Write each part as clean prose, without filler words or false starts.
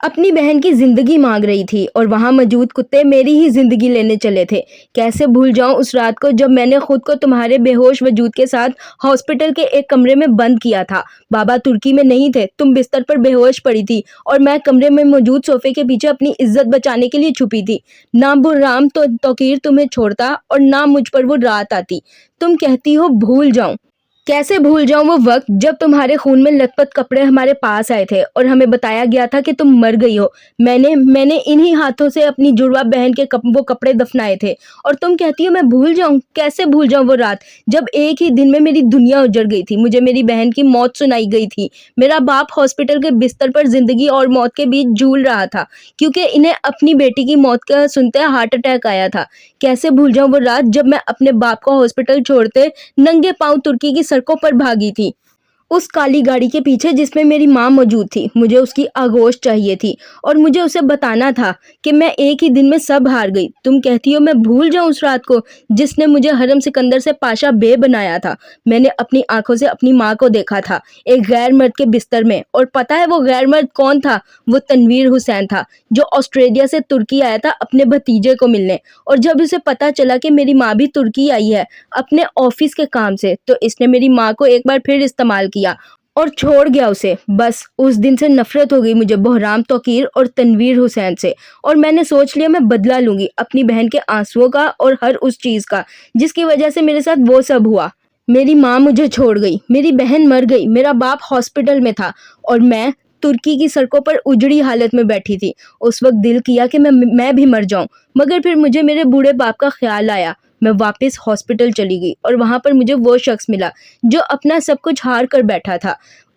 اپنی بہن کی زندگی مانگ رہی تھی اور وہاں موجود کتے میری ہی زندگی لینے چلے تھے۔ کیسے بھول جاؤں اس رات کو جب میں نے خود کو تمہارے بے ہوش وجود کے ساتھ ہاسپٹل کے ایک کمرے میں بند کیا تھا۔ بابا ترکی میں نہیں تھے، تم بستر پر بے ہوش پڑی تھی اور میں کمرے میں موجود صوفے کے پیچھے اپنی عزت بچانے کے لیے چھپی تھی۔ نہ بحرام توقیر تمہیں چھوڑتا اور نہ مجھ پر وہ رات آتی۔ تم کہتی ہو بھول جاؤں۔ کیسے بھول جاؤں وہ وقت جب تمہارے خون میں لت پت کپڑے ہمارے پاس آئے تھے اور ہمیں بتایا گیا تھا کہ تم مر گئی ہو۔ میں نے انہی ہاتھوں سے اپنی جڑواں بہن کے وہ کپڑے دفنائے تھے اور تم کہتی ہو میں بھول جاؤں۔ کیسے بھول جاؤں وہ رات جب ایک ہی دن میں میری دنیا اجڑ گئی تھی، مجھے میری بہن کی موت سنائی گئی تھی، میرا باپ ہاسپٹل کے بستر پر زندگی اور موت کے بیچ جھول رہا تھا کیونکہ انہیں اپنی بیٹی کی موت کا سنتے ہارٹ اٹیک آیا تھا۔ کیسے بھول جاؤں وہ رات جب میں اپنے باپ کو ہاسپٹل چھوڑتے ننگے پاؤں ترکی کی سڑکوں پر بھاگی تھی، اس کالی گاڑی کے پیچھے جس میں میری ماں موجود تھی۔ مجھے اس کی آغوش چاہیے تھی اور مجھے اسے بتانا تھا کہ میں ایک ہی دن میں سب ہار گئی۔ تم کہتی ہو میں بھول جاؤں اس رات کو جس نے مجھے حرم سکندر سے پاشا بے بنایا تھا۔ میں نے اپنی آنکھوں سے اپنی ماں کو دیکھا تھا ایک غیر مرد کے بستر میں، اور پتہ ہے وہ غیر مرد کون تھا؟ وہ تنویر حسین تھا جو آسٹریلیا سے ترکی آیا تھا اپنے بھتیجے کو ملنے، اور جب اسے پتا چلا کہ میری ماں بھی ترکی آئی ہے اپنے آفس کے کام سے تو اس نے میری ماں کو ایک بار پھر استعمال کیا اور چھوڑ گیا اسے۔ بس اس دن سے نفرت ہو گئی مجھے بحرام توقیر اور تنویر حسین سے، اور میں نے سوچ لیا میں بدلہ لوں گی اپنی بہن کے آنسوؤں کا اور ہر اس چیز کا جس کی وجہ سے میرے ساتھ وہ سب ہوا۔ میری ماں مجھے چھوڑ گئی، میری بہن مر گئی، میرا باپ ہاسپٹل میں تھا اور میں ترکی کی سڑکوں پر اجڑی حالت میں بیٹھی تھی۔ اس وقت دل کیا کہ میں بھی مر جاؤں، مگر پھر مجھے میرے بوڑھے باپ کا خیال آیا۔ میں واپس ہاسپٹل چلی گئی اور وہاں پر مجھے وہ شخص ملا جو اپنا سب کچھ ہار کر بیٹھا تھا۔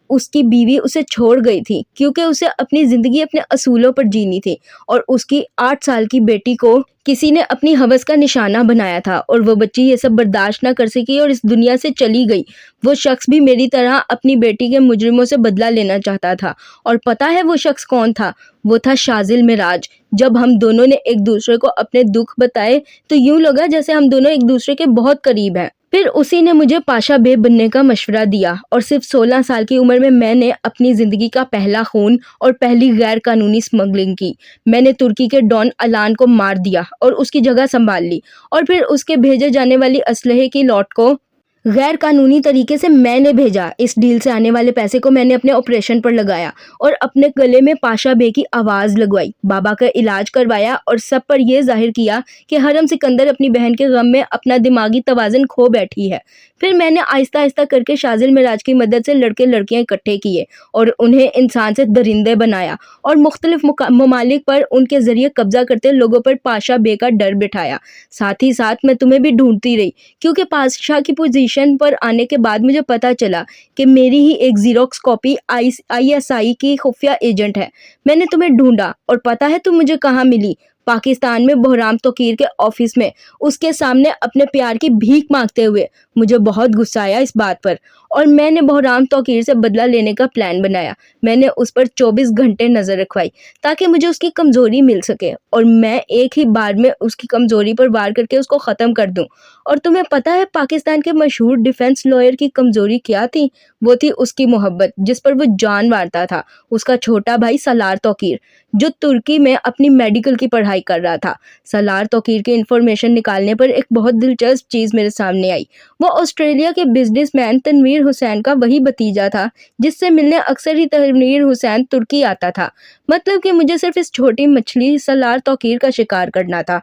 اس کی بیوی اسے چھوڑ گئی تھی کیونکہ اسے اپنی زندگی اپنے اصولوں پر جینی تھی، اور اس کی 8 سال کی بیٹی کو کسی نے اپنی ہوس کا نشانہ بنایا تھا اور وہ بچی یہ سب برداشت نہ کر سکی اور اس دنیا سے چلی گئی۔ وہ شخص بھی میری طرح اپنی بیٹی کے مجرموں سے بدلہ لینا چاہتا تھا، اور پتہ ہے وہ شخص کون تھا؟ وہ تھا شاذل معراج۔ جب ہم دونوں نے ایک دوسرے کو اپنے دکھ بتائے تو یوں لگا جیسے ہم دونوں ایک دوسرے کے بہت قریب ہیں۔ پھر اسی نے مجھے پاشا بے بننے کا مشورہ دیا، اور صرف 16 سال کی عمر میں نے اپنی زندگی کا پہلا خون اور پہلی غیر قانونی سمگلنگ کی۔ میں نے ترکی کے ڈان الان کو مار دیا اور اس کی جگہ سنبھال لی، اور پھر اس کے بھیجے جانے والی اسلحے کی لاٹ کو غیر قانونی طریقے سے میں نے بھیجا۔ اس ڈیل سے آنے والے پیسے کو میں نے اپنے آپریشن پر لگایا اور اپنے گلے میں پاشا بے کی آواز لگوائی، بابا کا علاج کروایا اور سب پر یہ ظاہر کیا کہ حرم سکندر اپنی بہن کے غم میں اپنا دماغی توازن کھو بیٹھی ہے۔ پھر میں نے آہستہ آہستہ کر کے شاذل معراج کی مدد سے لڑکے لڑکیاں اکٹھے کیے اور انہیں انسان سے درندے بنایا اور مختلف ممالک پر ان کے ذریعے قبضہ کرتے لوگوں پر پاشا بے کا ڈر بٹھایا۔ ساتھ ہی ساتھ میں تمہیں بھی ڈھونڈتی رہی کیونکہ پاشا کی پوزیشن پر آنے کے بعد مجھے پتا چلا کہ میری ہی ایک زیروکس کاپی ISI کی خفیہ ایجنٹ ہے۔ میں نے تمہیں ڈھونڈا اور پتا ہے تم مجھے کہاں ملی؟ پاکستان میں بحرام توقیر کے آفس میں، اس کے سامنے اپنے پیار کی بھیک مانگتے ہوئے۔ مجھے بہت غصہ آیا اس بات پر اور میں نے بحرام توقیر سے بدلہ لینے کا پلان بنایا۔ میں نے اس پر 24 گھنٹے نظر رکھوائی تاکہ مجھے اس کی کمزوری مل سکے اور میں ایک ہی بار میں اس کی کمزوری پر وار کر کے اس کو ختم کر دوں۔ اور تمہیں پتا ہے پاکستان کے مشہور ڈیفنس لائر کی کمزوری کیا تھی؟ وہ تھی اس کی محبت جس پر وہ جان مارتا تھا، اس کا چھوٹا بھائی سالار توقیر جو ترکی میں اپنی میڈیکل کی پڑھائی کر رہا تھا۔ سالار توقیر کی انفارمیشن نکالنے پر ایک بہت دلچسپ چیز میرے سامنے آئی۔ وہ آسٹریلیا کے بزنس مین تنویر حسین کا وہی بھتیجا تھا جس سے ملنے اکثر ہی تنویر حسین ترکی آتا تھا۔ مطلب کہ مجھے صرف اس چھوٹی مچھلی سالار توقیر کا شکار کرنا تھا،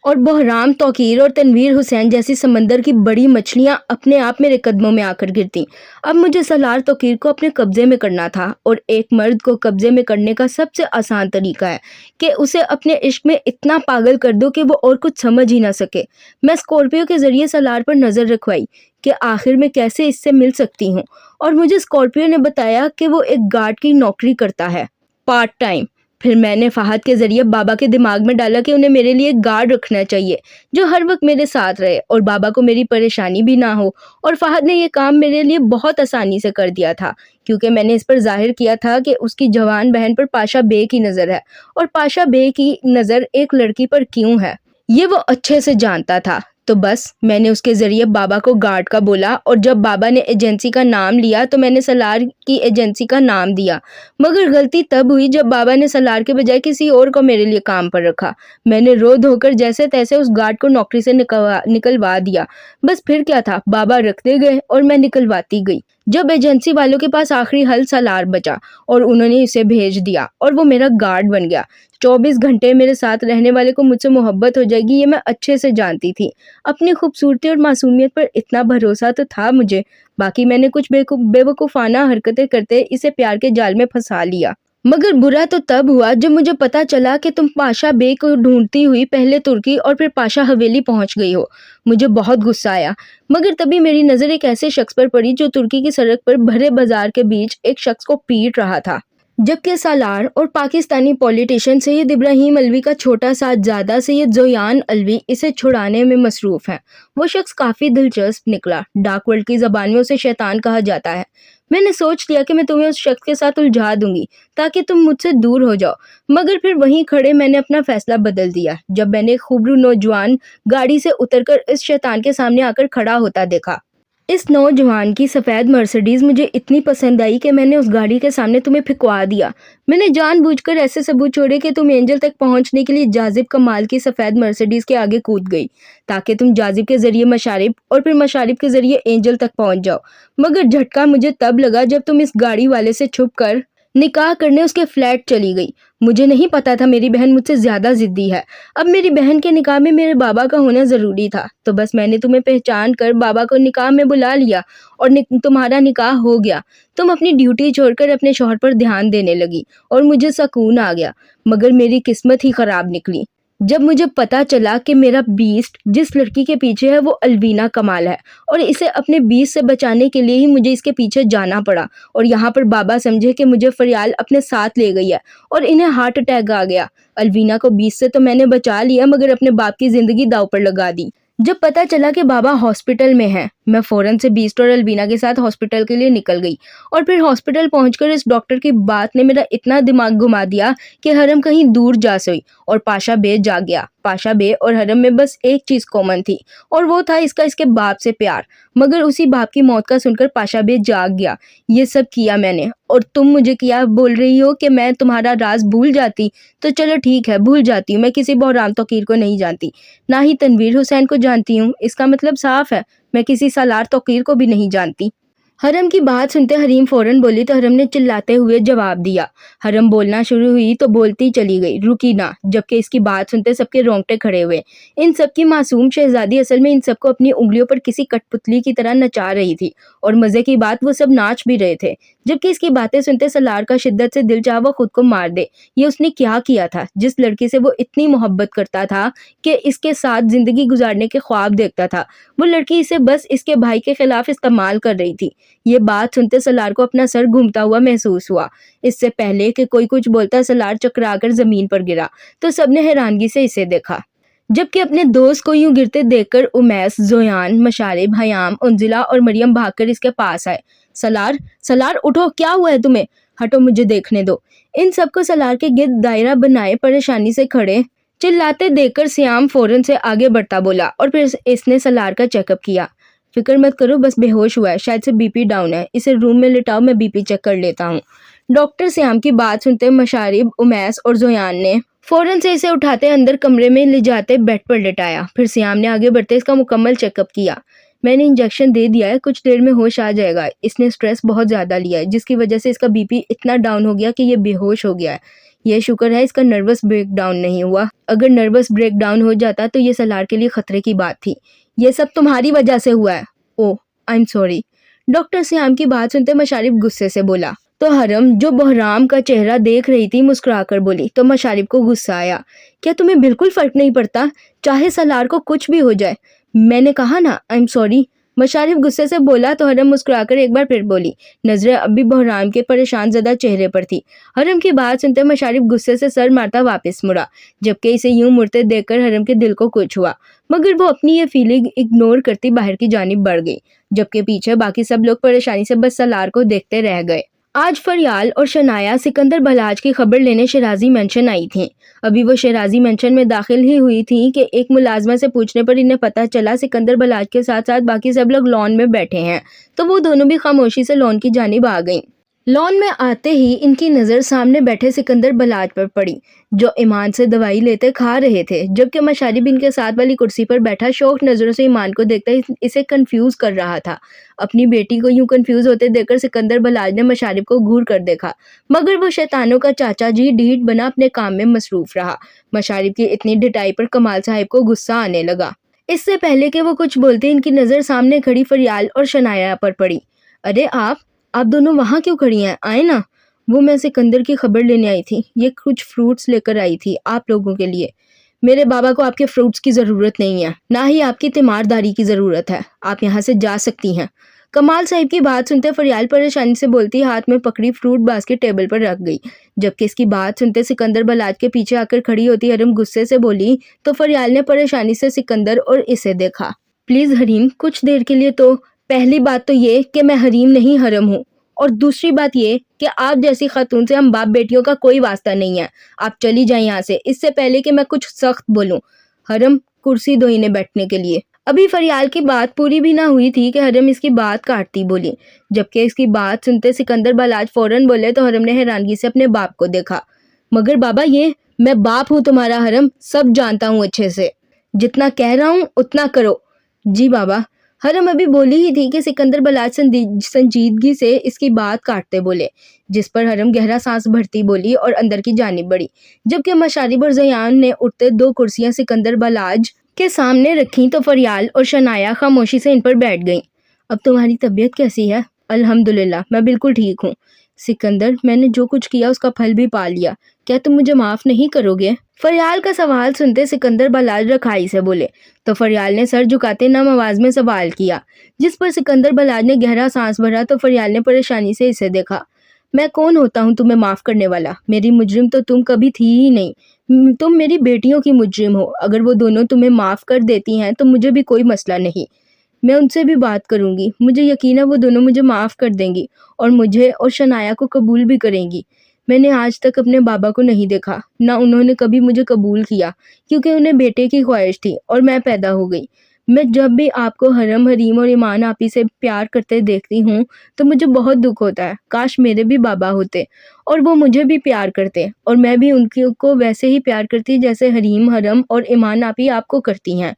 اور بحرام توقیر اور تنویر حسین جیسی سمندر کی بڑی مچھلیاں اپنے آپ میرے قدموں میں آ کر گرتیں۔ اب مجھے سالار توقیر کو اپنے قبضے میں کرنا تھا، اور ایک مرد کو قبضے میں کرنے کا سب سے آسان طریقہ ہے کہ اسے اپنے عشق میں اتنا پاگل کر دو کہ وہ اور کچھ سمجھ ہی نہ سکے۔ میں اسکارپیو کے ذریعے سالار پر نظر رکھوائی کہ آخر میں کیسے اس سے مل سکتی ہوں، اور مجھے اسکارپیو نے بتایا کہ وہ ایک گارڈ کی نوکری کرتا ہے، پارٹ ٹائم۔ پھر میں نے فہد کے ذریعے بابا کے دماغ میں ڈالا کہ انہیں میرے لیے ایک گارڈ رکھنا چاہیے جو ہر وقت میرے ساتھ رہے اور بابا کو میری پریشانی بھی نہ ہو، اور فہد نے یہ کام میرے لیے بہت آسانی سے کر دیا تھا کیونکہ میں نے اس پر ظاہر کیا تھا کہ اس کی جوان بہن پر پاشا بے کی نظر ہے، اور پاشا بے کی نظر ایک لڑکی پر کیوں ہے یہ وہ اچھے سے جانتا تھا۔ تو بس میں نے اس کے ذریعے بابا کو گارڈ کا بولا، اور جب بابا نے ایجنسی کا نام لیا تو میں نے سالار کی ایجنسی کا نام دیا، مگر غلطی تب ہوئی جب بابا نے سالار کے بجائے کسی اور کو میرے لیے کام پر رکھا۔ میں نے رو دھو کر جیسے تیسے اس گارڈ کو نوکری سے نکلوا دیا۔ بس پھر کیا تھا، بابا رکھتے گئے اور میں نکلواتی گئی۔ جب ایجنسی والوں کے پاس آخری حل سالار بچا اور انہوں نے اسے بھیج دیا اور وہ میرا گارڈ بن گیا۔ 24 گھنٹے میرے ساتھ رہنے والے کو مجھ سے محبت ہو جائے گی یہ میں اچھے سے جانتی تھی۔ اپنی خوبصورتی اور معصومیت پر اتنا بھروسہ تو تھا مجھے، باقی میں نے کچھ بے وقوفانہ حرکتیں کرتے اسے پیار کے جال میں پھنسا لیا۔ مگر برا تو تب ہوا جب مجھے پتا چلا کہ تم پاشا بے کو ڈھونڈتی ہوئی پہلے ترکی اور پھر پاشا حویلی پہنچ گئی ہو۔ مجھے بہت غصہ آیا، مگر تبھی میری نظر ایک ایسے شخص پر پڑی جو ترکی کی سڑک پر بھرے بازار کے بیچ ایک شخص کو پیٹ رہا تھا، جبکہ سالار اور پاکستانی پولیٹیشین سید ابراہیم علوی کا چھوٹا صاحبزادہ سید زویان علوی اسے چھڑانے میں مصروف ہیں۔ وہ شخص کافی دلچسپ نکلا، ڈارک ورلڈ کی زبان میں اسے شیطان کہا جاتا ہے۔ میں نے سوچ لیا کہ میں تمہیں اس شخص کے ساتھ الجھا دوں گی تاکہ تم مجھ سے دور ہو جاؤ، مگر پھر وہیں کھڑے میں نے اپنا فیصلہ بدل دیا جب میں نے ایک خوبرو نوجوان گاڑی سے اتر کر اس شیطان کے سامنے آ کر کھڑا ہوتا دیکھا۔ اس نوجوان کی سفید مرسڈیز مجھے اتنی پسند آئی کہ میں نے اس گاڑی کے سامنے تمہیں پھکوا دیا۔ میں نے جان بوجھ کر ایسے ثبوت چھوڑے کہ تم اینجل تک پہنچنے کے لیے جاذب کمال کی سفید مرسڈیز کے آگے کود گئی تاکہ تم جاذب کے ذریعے مشارب اور پھر مشارب کے ذریعے اینجل تک پہنچ جاؤ۔ مگر جھٹکا مجھے تب لگا جب تم اس گاڑی والے سے چھپ کر نکاح کرنے اس کے فلیٹ چلی گئی۔ مجھے نہیں پتا تھا میری بہن مجھ سے زیادہ ضدی ہے۔ اب میری بہن کے نکاح میں میرے بابا کا ہونا ضروری تھا، تو بس میں نے تمہیں پہچان کر بابا کو نکاح میں بلا لیا اور تمہارا نکاح ہو گیا۔ تم اپنی ڈیوٹی چھوڑ کر اپنے شوہر پر دھیان دینے لگی اور مجھے سکون آ گیا، مگر میری قسمت ہی خراب نکلی جب مجھے پتا چلا کہ میرا بیسٹ جس لڑکی کے پیچھے ہے وہ الوینا کمال ہے، اور اسے اپنے بیسٹ سے بچانے کے لیے ہی مجھے اس کے پیچھے جانا پڑا۔ اور یہاں پر بابا سمجھے کہ مجھے فریال اپنے ساتھ لے گئی ہے اور انہیں ہارٹ اٹیک آ گیا۔ الوینا کو بیسٹ سے تو میں نے بچا لیا، مگر اپنے باپ کی زندگی داؤ پر لگا دی۔ جب پتا چلا کہ بابا ہاسپٹل میں ہیں، میں فوراً سے بیسٹ اور الوینا کے ساتھ ہاسپٹل کے لیے نکل گئی، اور پھر ہاسپٹل پہنچ کر اس ڈاکٹر کی بات نے میرا اتنا دماغ گھما دیا کہ حرم کہیں دور جا سوئی اور پاشا بے جاگ گیا۔ پاشا بے اور حرم میں بس ایک چیز کامن تھی، اور وہ تھا اس کے باپ سے پیار، مگر اسی باپ کی موت کا سن کر پاشا بے جاگ گیا۔ یہ سب کیا میں نے، اور تم مجھے کیا بول رہی ہو کہ میں تمہارا راز بھول جاتی؟ تو چلو ٹھیک ہے، بھول جاتی ہوں۔ میں کسی بحرام توقیر کو نہیں جانتی، نہ ہی تنویر حسین کو جانتی ہوں۔ اس کا مطلب صاف ہے، میں کسی سالار توقیر کو بھی نہیں جانتی۔ حرم کی بات سنتے حریم فوراً بولی تو حرم نے چلاتے ہوئے جواب دیا۔ حرم بولنا شروع ہوئی تو بولتی چلی گئی، رکی نہ، جبکہ اس کی بات سنتے سب کے رونگٹے کھڑے ہوئے۔ ان سب کی معصوم شہزادی اصل میں ان سب کو اپنی انگلیوں پر کسی کٹ پتلی کی طرح نچا رہی تھی، اور مزے کی بات وہ سب ناچ بھی رہے تھے۔ جبکہ اس کی باتیں سنتے سالار کا شدت سے دل چاہا وہ خود کو مار دے۔ یہ اس نے کیا تھا؟ جس لڑکی سے وہ اتنی محبت کرتا تھا کہ اس کے ساتھ زندگی گزارنے کے خواب دیکھتا تھا، وہ لڑکی اسے بس اس کے بھائی کے خلاف استعمال کر رہی تھی۔ یہ بات سنتے سالار کو اپنا سر گھومتا ہوا محسوس ہوا۔ اس سے پہلے کہ کوئی کچھ بولتا سالار چکرا کر زمین پر گرا تو سب نے حیرانگی سے اسے دیکھا، جبکہ اپنے دوست کو یوں گرتے دیکھ کر امیس، زویان، مشارب، حیام، انزلہ اور مریم بھاگ کر اس کے پاس آئے۔ سالار اٹھو، کیا ہوا ہے تمہیں؟ ہٹو، مجھے دیکھنے دو۔ ان سب کو سالار کے گرد دائرہ بنائے پریشانی سے کھڑے چلاتے دیکھ کر سیام فوراً سے آگے بڑھتا بولا، اور پھر اس نے سالار کا چیک اپ کیا۔ فکر مت کرو، بس بے ہوش ہوا ہے، شاید سے بی پی ڈاؤن ہے، اسے روم میں لٹاؤ، میں بی پی چیک کر لیتا ہوں۔ ڈاکٹر سیام کی بات سنتے مشارب، امیس اور زویان نے فوراً سے اسے اٹھاتے اندر کمرے میں لے جاتے بیڈ پر لٹایا۔ پھر سیام نے آگے بڑھتے اس کا مکمل چیک اپ کیا۔ میں نے انجیکشن دے دیا ہے، کچھ دیر میں ہوش آ جائے گا۔ اس نے سٹریس بہت زیادہ لیا ہے، جس کی وجہ سے اس کا بی پی اتنا ڈاؤن ہو گیا کہ یہ بے ہوش ہو گیا ہے۔ یہ شکر ہے اس کا نروس بریک ڈاؤن نہیں ہوا، اگر نروس بریک ڈاؤن ہو جاتا تو یہ سالار کے لیے خطرے کی بات تھی۔ یہ سب تمہاری وجہ سے ہوا ہے۔ اوہ، آئی ایم سوری۔ ڈاکٹر سیام کی بات سنتے مشارب غصے سے بولا تو حرم جو بحرام کا چہرہ دیکھ رہی تھی مسکرا کر بولی تو مشارب کو غصہ آیا۔ کیا تمہیں بالکل فرق نہیں پڑتا؟ چاہے سالار کو کچھ بھی ہو جائے، میں نے کہا نا آئی ایم سوری۔ مشارب غصے سے بولا تو حرم مسکرا کر ایک بار پھر بولی، نظریں اب بھی بحرام کے پریشان زدہ چہرے پر تھی۔ حرم کی بات سنتے مشارب غصے سے سر مارتا واپس مڑا، جبکہ اسے یوں مڑتے دیکھ کر حرم کے دل کو کچھ ہوا، مگر وہ اپنی یہ فیلنگ اگنور کرتی باہر کی جانب بڑھ گئی، جبکہ پیچھے باقی سب لوگ پریشانی سے بس سالار کو دیکھتے رہ گئے۔ آج فریال اور شنایا سکندر بلاج کی خبر لینے شیرازی مینشن آئی تھیں۔ ابھی وہ شیرازی مینشن میں داخل ہی ہوئی تھیں کہ ایک ملازمہ سے پوچھنے پر انہیں پتہ چلا سکندر بلاج کے ساتھ ساتھ باقی سب لوگ لان میں بیٹھے ہیں، تو وہ دونوں بھی خاموشی سے لان کی جانب آ گئیں۔ لان میں آتے ہی ان کی نظر سامنے بیٹھے سکندر بلاج پر پڑی، جو ایمان سے دوائی لیتے کھا رہے تھے، جبکہ مشارب ان کے ساتھ والی کرسی پر بیٹھا شوق نظروں سے ایمان کو دیکھتا اسے کنفیوز کر رہا تھا۔ اپنی بیٹی کو یوں کنفیوز ہوتے دیکھ کر سکندر بلاج نے مشارب کو گھور کر دیکھا، مگر وہ شیطانوں کا چاچا جی ڈھیٹ بنا اپنے کام میں مصروف رہا۔ مشارب کی اتنی ڈٹائی پر کمال صاحب کو غصہ آنے لگا۔ اس سے پہلے کہ وہ کچھ بولتے ان کی نظر سامنے کھڑی فریال اور شنایا پر پڑی۔ ارے آپ دونوں وہاں کیوں کھڑی ہیں؟ آئے نا۔ وہ میں سکندر کی خبر لینے آئی تھی، یہ کچھ فروٹس لے کر آئی تھی آپ لوگوں کے لیے۔ میرے بابا کو آپ کے فروٹس کی ضرورت نہیں ہے، نہ ہی آپ کی تیمارداری کی ضرورت ہے، آپ یہاں سے جا سکتی ہیں۔ کمال صاحب کی بات سنتے فریال پریشانی سے بولتی ہاتھ میں پکڑی فروٹ باسکٹ ٹیبل پر رکھ گئی، جبکہ اس کی بات سنتے سکندر بلاج کے پیچھے آ کر کھڑی ہوتی حریم غصے سے بولی تو فریال نے پریشانی سے سکندر اور اسے دیکھا۔ پلیز حریم، کچھ دیر کے لیے تو۔ پہلی بات تو یہ کہ میں حریم نہیں حرم ہوں، اور دوسری بات یہ کہ آپ جیسی خاتون سے ہم باپ بیٹیوں کا کوئی واسطہ نہیں ہے۔ آپ چلی جائیں یہاں سے، اس سے پہلے کہ میں کچھ سخت بولوں۔ حرم، کرسی دو انہیں بیٹھنے کے لیے۔ ابھی فریال کی بات پوری بھی نہ ہوئی تھی کہ حرم اس کی بات کاٹتی بولی، جبکہ اس کی بات سنتے سکندر بلاج فوراً بولے تو حرم نے حیرانگی سے اپنے باپ کو دیکھا۔ مگر بابا، یہ میں باپ ہوں تمہارا حرم، سب جانتا ہوں اچھے سے، جتنا کہہ رہا ہوں اتنا کرو۔ جی بابا۔ حرم ابھی بولی ہی تھی کہ سکندر بلاج سنجیدگی سے اس کی بات کاٹتے بولے، جس پر حرم گہرا سانس بھرتی بولی اور اندر کی جانب بڑھی، جبکہ مشارب اور زیان نے اٹھتے 2 کرسیاں سکندر بلاج کے سامنے رکھیں تو فریال اور شنایا خاموشی سے ان پر بیٹھ گئیں۔ اب تمہاری طبیعت کیسی ہے؟ الحمدللہ، میں بالکل ٹھیک ہوں۔ سکندر، میں نے جو کچھ کیا اس کا پھل بھی پا لیا، کیا تم مجھے معاف نہیں کرو گے؟ فریال کا سوال سنتے سکندر بلاج رکھائی سے بولے تو فریال نے سر جھکاتے نم آواز میں سوال کیا، جس پر سکندر بلاج نے گہرا سانس بھرا تو فریال نے پریشانی سے اسے دیکھا۔ میں کون ہوتا ہوں تمہیں معاف کرنے والا؟ میری مجرم تو تم کبھی تھی ہی نہیں، تم میری بیٹیوں کی مجرم ہو۔ اگر وہ دونوں تمہیں معاف کر دیتی ہیں تو مجھے بھی کوئی مسئلہ نہیں، میں ان سے بھی بات کروں گی، مجھے یقین ہے وہ دونوں مجھے معاف کر دیں گی اور مجھے اور شنایا کو قبول بھی کریں گی۔ میں نے آج تک اپنے بابا کو نہیں دیکھا، نہ انہوں نے کبھی مجھے قبول کیا، کیونکہ انہیں بیٹے کی خواہش تھی اور میں پیدا ہو گئی۔ میں جب بھی آپ کو حرم، حریم اور ایمان آپی سے پیار کرتے دیکھتی ہوں تو مجھے بہت دکھ ہوتا ہے۔ کاش میرے بھی بابا ہوتے اور وہ مجھے بھی پیار کرتے اور میں بھی ان کو ویسے ہی پیار کرتی جیسے حریم، حرم اور ایمان آپی آپ کو کرتی ہیں۔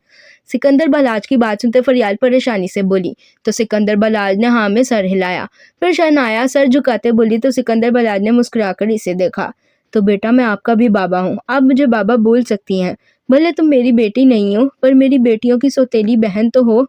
سکندر بلاج کی بات سنتے فریال پریشانی سے بولی تو سکندر بلاج نے ہاں میں سر ہلایا۔ پھر شنایا سر جھکاتے بولی تو سکندر بلاج نے مسکرا کر اسے دیکھا۔ تو بیٹا، میں آپ کا بھی بابا ہوں، آپ مجھے بابا بول سکتی ہیں، بھلے تم میری بیٹی نہیں ہو پر میری بیٹیوں کی سوتیلی بہن تو ہو۔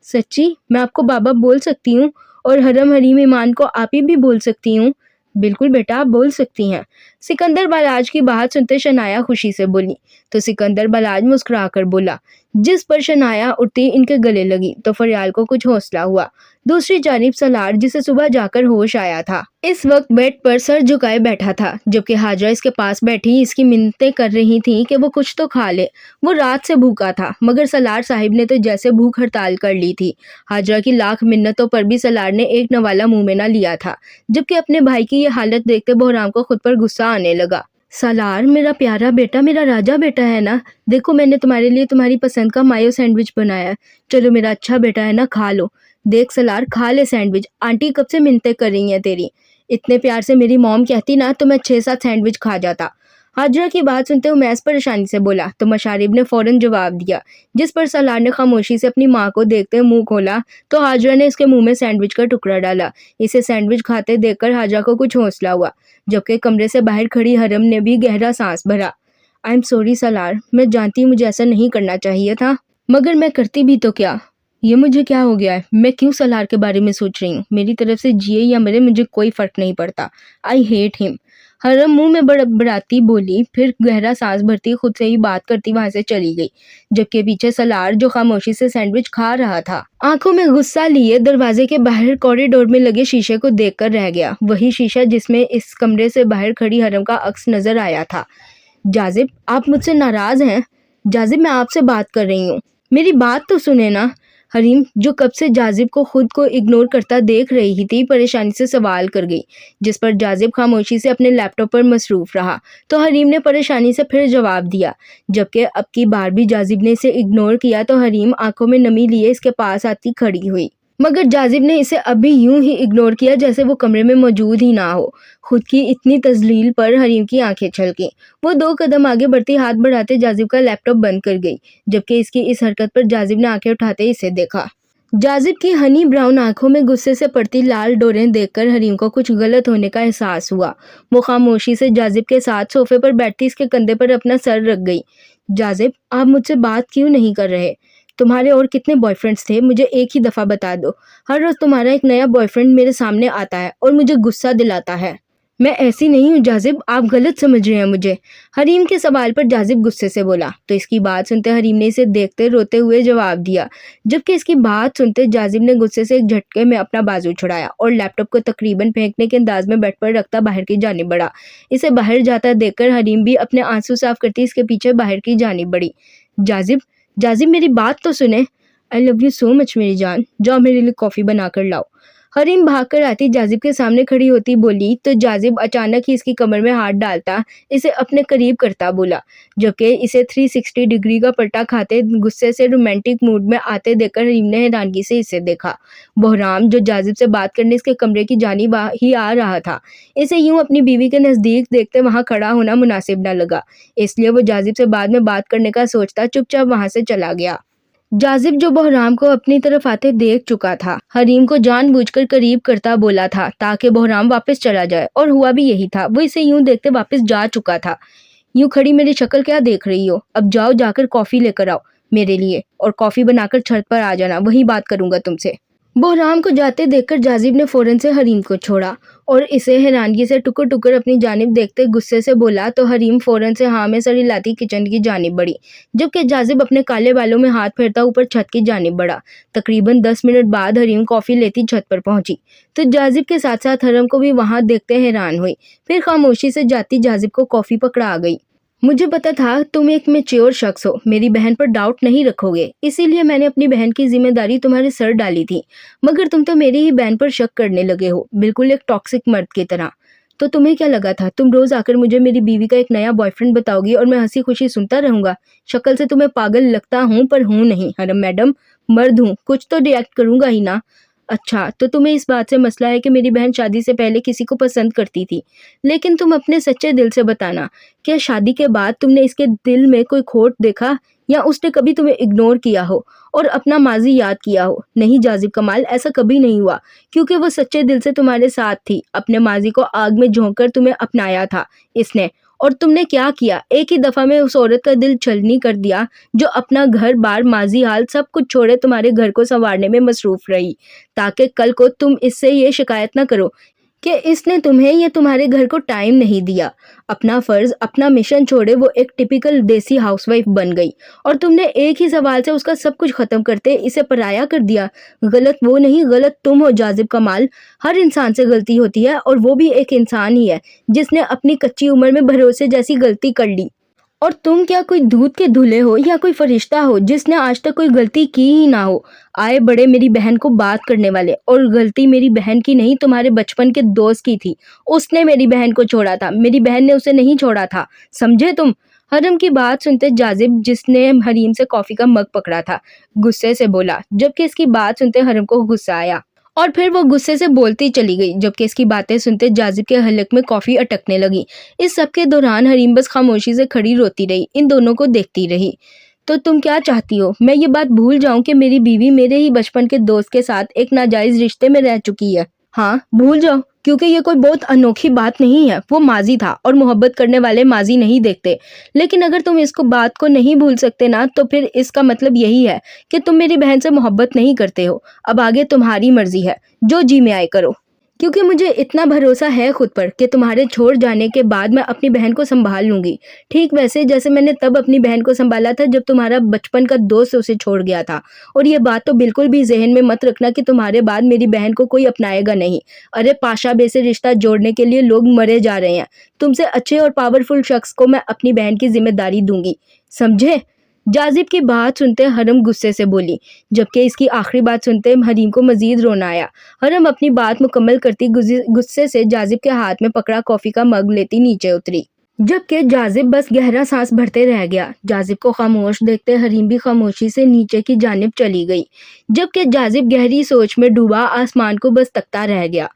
سچی میں آپ کو بابا بول سکتی ہوں اور حرم، حریم، ایمان کو آپی بھی بول سکتی ہوں؟ بالکل بیٹا، آپ بول سکتی ہیں۔ سکندر بلاج کی بات سنتے شنایا خوشی سے بولی تو سکندر بلاج مسکرا کر بولا، جس پر شنایا اٹھتی ان کے گلے لگی تو فریال کو کچھ حوصلہ ہوا۔ دوسری جانب سالار، جسے صبح جا کر ہوش آیا تھا، اس وقت بیڈ پر سر جھکائے بیٹھا تھا، جبکہ حاجرہ اس کے پاس بیٹھی اس کی منتیں کر رہی تھیں کہ وہ کچھ تو کھا لے۔ وہ رات سے بھوکا تھا، مگر سالار صاحب نے تو جیسے بھوک ہڑتال کر لی تھی۔ حاجرہ کی لاکھ منتوں پر بھی سالار نے ایک نوالا منہ میں نہ لیا تھا، جبکہ اپنے بھائی کی یہ حالت دیکھتے بہرام کو خود پر غصہ آنے لگا۔ سالار، میرا پیارا بیٹا، میرا راجا بیٹا ہے نا، دیکھو میں نے تمہارے لیے تمہاری پسند کا مایو سینڈوچ بنایا ہے، چلو میرا اچھا بیٹا ہے نا، کھا لو۔ دیکھ سالار، کھا لے سینڈوچ، آنٹی کب سے منتیں کر رہی ہیں تیری، اتنے پیار سے میری موم کہتی نا تو میں 6-7 سینڈوچ کھا جاتا۔ حاجرہ کی بات سنتے امیس پریشانی سے بولا تو مشارب نے فوراً جواب دیا، جس پر سالار نے خاموشی سے اپنی ماں کو دیکھتے منہ کھولا تو حاجرہ نے اس کے منہ میں سینڈوچ کا ٹکڑا ڈالا۔ اسے سینڈوچ کھاتے دیکھ کر حاجرہ کو کچھ حوصلہ ہوا، جبکہ کمرے سے باہر کھڑی حرم نے بھی گہرا سانس بھرا۔ آئی ایم سوری سالار، میں جانتی ہوں مجھے ایسا نہیں کرنا چاہیے تھا، مگر میں کرتی بھی تو کیا۔ یہ مجھے کیا ہو گیا ہے؟ میں کیوں سالار کے بارے میں سوچ رہی ہوں؟ میری طرف سے جیے یا مرے مجھے کوئی فرق نہیں پڑتا۔ آئی ہیٹ ہم۔ حرم منہ میں بڑبڑاتی بولی، پھر گہرا سانس بھرتی خود سے ہی بات کرتی وہاں سے چلی گئی، جبکہ پیچھے سالار جو خاموشی سے سینڈوچ کھا رہا تھا، آنکھوں میں غصہ لیے دروازے کے باہر کوریڈور میں لگے شیشے کو دیکھ کر رہ گیا، وہی شیشہ جس میں اس کمرے سے باہر کھڑی حرم کا عکس نظر آیا تھا۔ جاذب، آپ مجھ سے ناراض ہیں؟ جاذب، میں آپ سے بات کر رہی ہوں، میری بات تو سنیں نا۔ حریم جو کب سے جاذب کو خود کو اگنور کرتا دیکھ رہی تھی پریشانی سے سوال کر گئی، جس پر جاذب خاموشی سے اپنے لیپ ٹاپ پر مصروف رہا تو حریم نے پریشانی سے پھر جواب دیا، جبکہ اب کی بار بھی جاذب نے اسے اگنور کیا تو حریم آنکھوں میں نمی لیے اس کے پاس آتی کھڑی ہوئی، مگر جاذب نے اسے اب بھی یوں ہی اگنور کیا جیسے وہ کمرے میں موجود ہی نہ ہو۔ خود کی اتنی تذلیل پر حریم کی آنکھیں چھلکیں، وہ 2 قدم آگے بڑھتی ہاتھ بڑھاتے جاذب کا لیپ ٹاپ بند کر گئی، جبکہ اس کی اس حرکت پر جاذب نے آنکھیں اٹھاتے اسے دیکھا۔ جاذب کی ہنی براؤن آنکھوں میں غصے سے پڑتی لال ڈوریں دیکھ کر حریم کو کچھ غلط ہونے کا احساس ہوا۔ وہ خاموشی سے جاذب کے ساتھ صوفے پر بیٹھتی اس کے کندھے پر اپنا سر رکھ گئی۔ جاذب، آپ مجھ سے بات کیوں نہیں کر رہے؟ تمہارے اور کتنے بوائے فرینڈس تھے؟ مجھے ایک ہی دفعہ بتا دو۔ ہر روز تمہارا ایک نیا بوائے فرینڈ میرے سامنے آتا ہے اور مجھے غصہ دلاتا ہے۔ میں ایسی نہیں ہوں جاذب، آپ غلط سمجھ رہے ہیں مجھے۔ حریم کے سوال پر جاذب غصے سے بولا تو اس کی بات سنتے حریم نے اسے دیکھتے روتے ہوئے جواب دیا، جبکہ اس کی بات سنتے جاذب نے غصے سے ایک جھٹکے میں اپنا بازو چھڑایا اور لیپ ٹاپ کو تقریباً پھینکنے کے انداز میں بیڈ پر رکھتا باہر کی جانب بڑھا۔ اسے باہر جاتا دیکھ کر حریم بھی اپنے آنسو صاف کرتی اس کے پیچھے باہر کی جانب بڑھی۔ جاذب میری بات تو سنیں۔ آئی لو یو سو مچ میری جان، جاؤ میرے لیے کافی بنا کر لاؤ۔ حریم بھاگ کر آتی جاذب کے سامنے کھڑی ہوتی بولی تو جاذب اچانک ہی اس کی کمر میں ہاتھ ڈالتا اسے اپنے قریب کرتا بولا، جبکہ اسے 360 ڈگری کا پلٹا کھاتے غصے سے رومانٹک موڈ میں آتے دیکھ کر حریم نے حیرانگی سے اسے دیکھا۔ بحرام جو جاذب سے بات کرنے اس کے کمرے کی جانب ہی آ رہا تھا، اسے یوں اپنی بیوی کے نزدیک دیکھتے وہاں کھڑا ہونا مناسب نہ لگا، اس لیے وہ جاذب سے بعد میں بات کرنے کا سوچتا چپ چاپ وہاں سے چلا گیا۔ جاذب جو بحرام کو اپنی طرف آتے دیکھ چکا تھا، حریم کو جان بوجھ کر قریب کرتا بولا تھا تاکہ بحرام واپس چلا جائے، اور ہوا بھی یہی تھا، وہ اسے یوں دیکھتے واپس جا چکا تھا۔ یوں کھڑی میری شکل کیا دیکھ رہی ہو؟ اب جاؤ جا کر کافی لے کر آؤ میرے لیے، اور کافی بنا کر چھت پر آ جانا، وہیں بات کروں گا تم سے۔ بحرام کو جاتے دیکھ کر جاذب نے فوراً سے حریم کو چھوڑا اور اسے حیرانگی سے ٹکر ٹکر اپنی جانب دیکھتے غصے سے بولا تو حریم فوراً سے ہاں میں سر ہلاتی کچن کی جانب بڑھی، جبکہ جاذب اپنے کالے بالوں میں ہاتھ پھیرتا اوپر چھت کی جانب بڑھا۔ تقریباً 10 منٹ بعد حریم کافی لیتی چھت پر پہنچی تو جاذب کے ساتھ ساتھ حرم کو بھی وہاں دیکھتے حیران ہوئی، پھر خاموشی سے جاتی جاذب کو کافی پکڑا گئی۔ مجھے پتا تھا تم ایک میچور شخص ہو، میری بہن پر ڈاؤٹ نہیں رکھو گے، اسی لیے میں نے اپنی بہن کی ذمہ داری تمہارے سر ڈالی تھی، مگر تم تو میری ہی بہن پر شک کرنے لگے ہو، بالکل ایک ٹاکسک مرد کی طرح۔ تو تمہیں کیا لگا تھا تم روز آ کر مجھے میری بیوی کا ایک نیا بوائے فرینڈ بتاؤ گی اور میں ہنسی خوشی سنتا رہوں گا؟ شکل سے تمہیں پاگل لگتا ہوں پر ہوں نہیں حرم میڈم، مرد ہوں، کچھ تو ریئیکٹ کروں گا ہی نا۔ اچھا تو تمہیں اس بات سے مسئلہ ہے کہ میری بہن شادی سے پہلے کسی کو پسند کرتی تھی، لیکن تم اپنے سچے دل سے بتانا، کیا شادی کے بعد تم نے اس کے دل میں کوئی کھوٹ دیکھا یا اس نے کبھی تمہیں اگنور کیا ہو اور اپنا ماضی یاد کیا ہو؟ نہیں جاذب کمال، ایسا کبھی نہیں ہوا، کیونکہ وہ سچے دل سے تمہارے ساتھ تھی، اپنے ماضی کو آگ میں جھونک کر تمہیں اپنایا تھا اس نے، اور تم نے کیا کیا؟ ایک ہی دفعہ میں اس عورت کا دل چھلنی کر دیا جو اپنا گھر بار ماضی حال سب کچھ چھوڑے تمہارے گھر کو سنوارنے میں مصروف رہی، تاکہ کل کو تم اس سے یہ شکایت نہ کرو کہ اس نے تمہیں یا تمہارے گھر کو ٹائم نہیں دیا۔ اپنا فرض، اپنا مشن چھوڑے وہ ایک ٹپیکل دیسی ہاؤس وائف بن گئی، اور تم نے ایک ہی سوال سے اس کا سب کچھ ختم کرتے اسے پرایا کر دیا۔ غلط وہ نہیں، غلط تم ہو جاذب کمال۔ ہر انسان سے غلطی ہوتی ہے، اور وہ بھی ایک انسان ہی ہے جس نے اپنی کچی عمر میں بھروسے جیسی غلطی کر لی، اور تم کیا کوئی دودھ کے دھلے ہو یا کوئی فرشتہ ہو جس نے آج تک کوئی غلطی کی ہی نہ ہو؟ آئے بڑے میری بہن کو بات کرنے والے، اور غلطی میری بہن کی نہیں، تمہارے بچپن کے دوست کی تھی، اس نے میری بہن کو چھوڑا تھا، میری بہن نے اسے نہیں چھوڑا تھا، سمجھے تم؟ حرم کی بات سنتے جاذب، جس نے حریم سے کافی کا مگ پکڑا تھا، غصے سے بولا، جبکہ اس کی بات سنتے حرم کو غصہ آیا اور پھر وہ غصے سے بولتی چلی گئی، جبکہ اس کی باتیں سنتے جاذب کے حلق میں کافی اٹکنے لگی۔ اس سب کے دوران حریم بس خاموشی سے کھڑی روتی رہی، ان دونوں کو دیکھتی رہی۔ تو تم کیا چاہتی ہو، میں یہ بات بھول جاؤں کہ میری بیوی میرے ہی بچپن کے دوست کے ساتھ ایک ناجائز رشتے میں رہ چکی ہے؟ ہاں بھول جاؤ، کیونکہ یہ کوئی بہت انوکھی بات نہیں ہے، وہ ماضی تھا اور محبت کرنے والے ماضی نہیں دیکھتے، لیکن اگر تم اس بات کو نہیں بھول سکتے نا تو پھر اس کا مطلب یہی ہے کہ تم میری بہن سے محبت نہیں کرتے ہو۔ اب آگے تمہاری مرضی ہے، جو جی میں آئے کرو، کیونکہ مجھے اتنا بھروسہ ہے خود پر کہ تمہارے چھوڑ جانے کے بعد میں اپنی بہن کو سنبھال لوں گی، ٹھیک ویسے جیسے میں نے تب اپنی بہن کو سنبھالا تھا جب تمہارا بچپن کا دوست اسے چھوڑ گیا تھا۔ اور یہ بات تو بالکل بھی ذہن میں مت رکھنا کہ تمہارے بعد میری بہن کو کوئی اپنائے گا نہیں۔ ارے پاشا بے سے رشتہ جوڑنے کے لیے لوگ مرے جا رہے ہیں، تم سے اچھے اور پاورفل شخص کو میں اپنی بہن کی ذمہ داری دوں گی، سمجھے؟ جازب کی بات سنتے حرم غصے سے بولی، جبکہ اس کی آخری بات سنتے حریم کو مزید رونا آیا۔ حرم اپنی بات مکمل کرتی غصے سے جازب کے ہاتھ میں پکڑا کافی کا مگ لیتی نیچے اتری، جبکہ جازب بس گہرا سانس بھرتے رہ گیا۔ جازب کو خاموش دیکھتے حریم بھی خاموشی سے نیچے کی جانب چلی گئی، جبکہ جازب گہری سوچ میں ڈوبا آسمان کو بس تکتا رہ گیا۔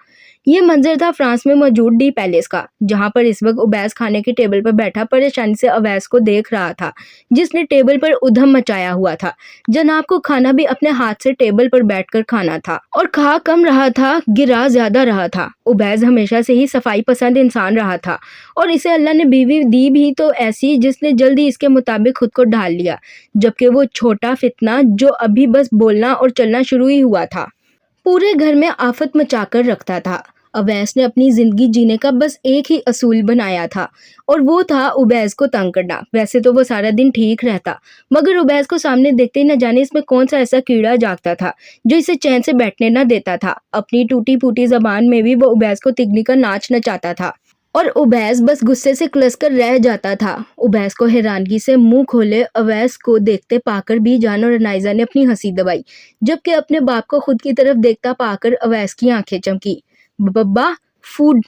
یہ منظر تھا فرانس میں موجود ڈی پیلیس کا، جہاں پر اس وقت اویس کھانے کی ٹیبل پر بیٹھا پریشانی سے اویس کو دیکھ رہا تھا، جس نے ٹیبل پر ادھم مچایا ہوا تھا۔ جناب کو کھانا بھی اپنے ہاتھ سے ٹیبل پر بیٹھ کر کھانا تھا، اور کھا کم رہا تھا، گرا زیادہ رہا تھا۔ اویس ہمیشہ سے ہی صفائی پسند انسان رہا تھا، اور اسے اللہ نے بیوی دی بھی تو ایسی جس نے جلد ہی اس کے مطابق خود کو ڈھال لیا، جبکہ وہ چھوٹا فتنہ جو ابھی بس بولنا اور چلنا شروع ہی ہوا تھا، پورے گھر میں آفت مچا کر رکھتا تھا۔ اویس نے اپنی زندگی جینے کا بس ایک ہی اصول بنایا تھا، اور وہ تھا اویس کو تنگ کرنا۔ ویسے تو وہ سارا دن ٹھیک رہتا، مگر اویس کو سامنے دیکھتے ہی نہ جانے اس میں کون سا ایسا کیڑا جاگتا تھا جو اسے چین سے بیٹھنے نہ دیتا تھا۔ اپنی ٹوٹی پھوٹی زبان میں بھی وہ اویس کو تگنی کا ناچ نچاتا تھا، اور اویس بس غصے سے کلس کر رہ جاتا تھا۔ اویس کو حیرانگی سے منہ کھولے اویس کو دیکھتے پا کر بی جان اور انائزہ نے اپنی ہنسی دبائی، جبکہ اپنے باپ کو خود کی طرف دیکھتا پا کر اویس کی آنکھیں چمکی۔ بابا فوڈ!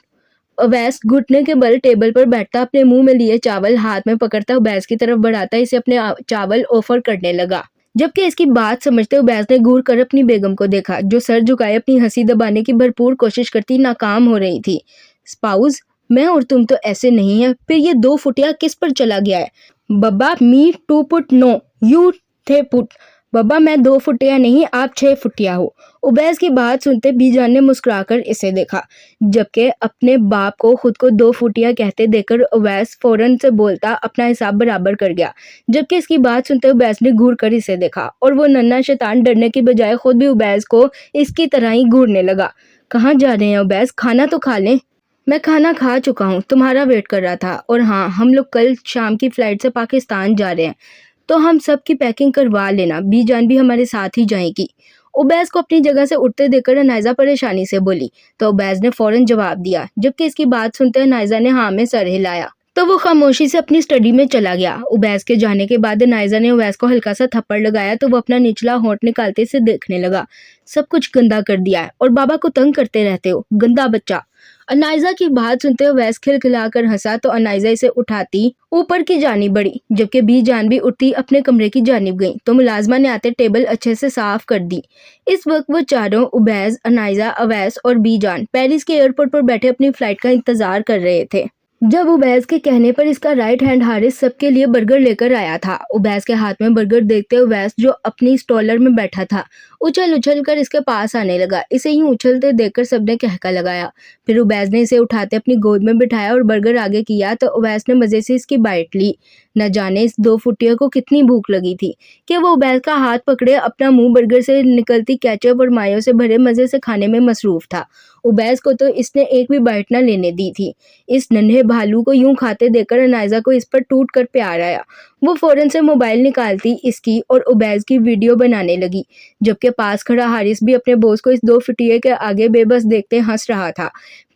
اویس گھٹنے کے بل ٹیبل پر بیٹھتا اپنے منہ میں لیے چاول ہاتھ میں پکڑتا اویس کی طرف بڑھاتا اسے اپنے چاول آفر کرنے لگا، جبکہ اس کی بات سمجھتے اویس نے گور کر اپنی بیگم کو دیکھا، جو سر جھکائے اپنی ہنسی دبانے کی بھرپور کوشش کرتی ناکام ہو رہی تھی۔ اسپاؤز، میں اور تم تو ایسے نہیں ہیں، پھر یہ 2 فٹیا کس پر چلا گیا ہے؟ بابا می 2 فٹ نو، یو 3 فٹ۔ بابا میں 2 فٹیا نہیں، آپ 6 فٹیا ہو۔ اویس کی بات سنتے بی جان نے مسکرا کر اسے دیکھا، جبکہ اپنے باپ کو خود کو 2 فٹیا کہتے دیکھ کر اویس فوراً سے بولتا اپنا حساب برابر کر گیا، جبکہ اس کی بات سنتے اویس نے گھور کر اسے دیکھا، اور وہ ننھا شیطان ڈرنے کی بجائے خود بھی اویس کو اس کی طرح ہی گھورنے لگا۔ کہاں جا رہے ہیں اویس؟ کھانا تو کھا لیں۔ میں کھانا کھا چکا ہوں، تمہارا ویٹ کر رہا تھا، اور ہاں ہم لوگ کل شام کی فلائٹ سے پاکستان جا رہے ہیں، تو ہم سب کی پیکنگ کروا لینا، بی جان بھی ہمارے ساتھ ہی جائے گی۔ اویس کو اپنی جگہ سے اٹھتے دیکھ کر انائزہ پریشانی سے بولی، تو اویس نے فوراً جواب دیا، جبکہ اس کی بات سنتے انائزہ نے ہاں میں سر ہلایا، تو وہ خاموشی سے اپنی اسٹڈی میں چلا گیا۔ اویس کے جانے کے بعد انائزہ نے اویس کو ہلکا سا تھپڑ لگایا تو وہ اپنا نچلا ہونٹ نکالتے سے دیکھنے لگا۔ سب کچھ گندا کر دیا ہے، اور بابا کو تنگ کرتے رہتے ہو، گندا بچہ۔ انائزہ کی بات سنتے اویس کھلکھلا کر ہنسا تو انائزہ اسے اٹھاتی اوپر کی جانب بڑھی، جبکہ بی جان بھی اٹھتی اپنے کمرے کی جانب گئی، تو ملازمہ نے آتے ٹیبل اچھے سے صاف کر دی۔ اس وقت وہ چاروں، اویس، انائزہ، اویس اور بی جان، پیرس کے ایئرپورٹ پر بیٹھے اپنی فلائٹ کا انتظار کر رہے تھے۔ جب اویس کے کہنے پر اس کا رائٹ ہینڈ حارث سب کے لیے برگر لے کر آیا تھا، اویس کے ہاتھ میں برگر دیکھتے اویس جو اپنی اسٹالر میں بیٹھا تھا اچھل اچھل کر اس کے پاس آنے لگا۔ اسے یوں اچھلتے دیکھ کر سب نے کہکا لگایا۔ پھر اویس نے اسے اٹھاتے اپنی گود میں بٹھایا اور برگر آگے کیا تو اویس نے مزے سے اس کی بائٹ لی۔ نہ جانے اس 2 فٹیا کو کتنی بھوک لگی تھی کہ وہ اویس کا ہاتھ پکڑے اپنا منہ برگر سے نکلتی کیچپ اور مایو سے بھرے مزے سے کھانے میں مصروف تھا۔ اویس کو تو اس نے ایک بھی بائٹ نہ لینے دی تھی۔ اس ننھے بھالو کو یوں کھاتے دیکھ کر انائزہ کو اس پر ٹوٹ کر پیار آیا۔ وہ فوراً سے موبائل نکالتی اس کی اور اویس کی ویڈیو بنانے لگی، جبکہ پاس کھڑا حارث بھی اپنے بوس کو اس 2 فٹیے کے آگے بے بس دیکھتے ہنس رہا تھا۔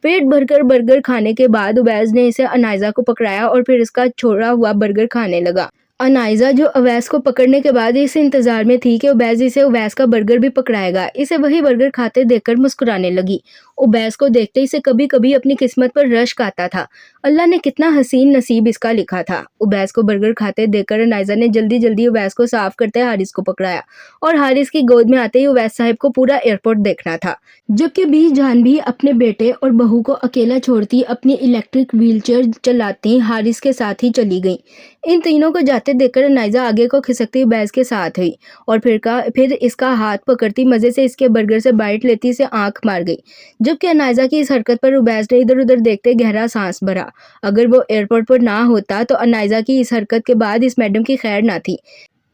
پیٹ بھر کر برگر کھانے کے بعد اویس نے اسے انائزہ کو پکڑایا اور پھر اس کا چھوڑا ہوا برگر کھانے لگا۔ انائزہ جو اویس کو پکڑنے کے بعد اس انتظار میں تھی کہ اویس کا برگر بھی پکڑائے گا، اسے وہی برگر کھاتے دیکھ کر مسکرانے لگی۔ اویس کو دیکھتے اسے کبھی کبھی اپنی قسمت پر رشک آتا تھا، اللہ نے کتنا حسین نصیب اس کا لکھا تھا۔ اویس کو برگر کھاتے دیکھ کر انائزہ نے جلدی جلدی اویس کو صاف کرتے حارث کو پکڑایا، اور حارث کی گود میں آتے ہی اویس صاحب کو پورا ایئرپورٹ دیکھنا تھا، جبکہ بی جان بھی اپنے بیٹے اور بہو کو اکیلا چھوڑتی اپنی الیکٹرک ویل چیئر چلاتی حارث کے ساتھ ہی چلی گئی۔ ان تینوں کو جاتے دیکھ کر انائزہ آگے کو کھسکتی اویس کے ساتھ ہوئی، اور پھر اس کا ہاتھ پکڑتی مزے سے اس کے برگر سے بائٹ لیتی اسے آنکھ مار گئی، جبکہ انائزہ کی اس حرکت پر اویس نے ادھر ادھر دیکھتے گہرا سانس بھرا۔ اگر وہ ایئرپورٹ پر نہ ہوتا تو انائزہ کی اس حرکت کے بعد اس میڈم کی خیر نہ تھی،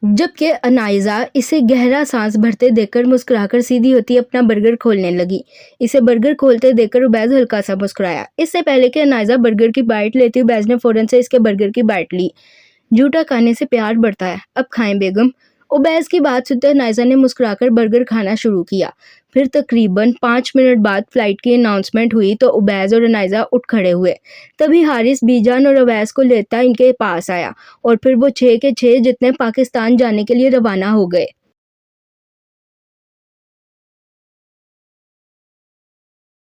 جبکہ انائزہ اسے گہرا سانس بھرتے دیکھ کر مسکرا کر سیدھی ہوتی اپنا برگر کھولنے لگی۔ اسے برگر کھولتے دیکھ کر اویس ہلکا سا مسکرایا۔ اس سے پہلے کہ انائزہ برگر کی بائٹ لیتی اویس نے فوراً سے اس کے برگر کی بائٹ لی۔ جھوٹا کھانے سے پیار بڑھتا ہے، اب کھائیں بیگم۔ عبیز کی بات سنتے نائزہ نے مسکرا کر برگر کھانا شروع کیا۔ پھر تقریباً 5 منٹ بعد فلائٹ کی اناؤنسمنٹ ہوئی تو عبیز اور نائزہ اٹھ کھڑے ہوئے۔ تبھی حارث بی جان اور عبیز کو لیتا ان کے پاس آیا اور پھر وہ 6 کے 6 جتنے پاکستان جانے کے لیے روانہ ہو گئے۔